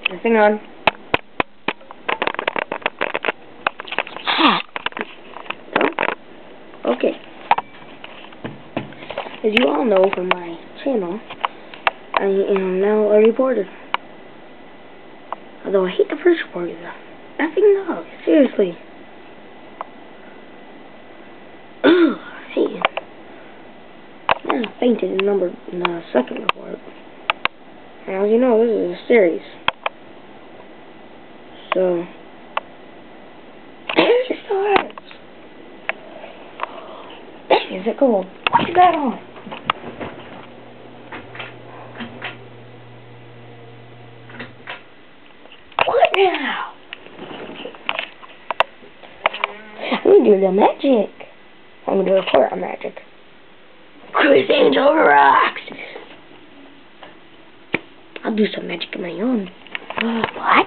Hang on. Okay. As you all know from my channel, I am now a reporter. Although I hate the first reporter though. Nothing though. Seriously. Hey. I fainted in the second report. And as you know, this is a series. So it still hurts. Dang, is it cold? What is that on? What now? I'm gonna do the magic. I'm gonna do a report on magic. Chris Angel rocks! I'll do some magic of my own. What?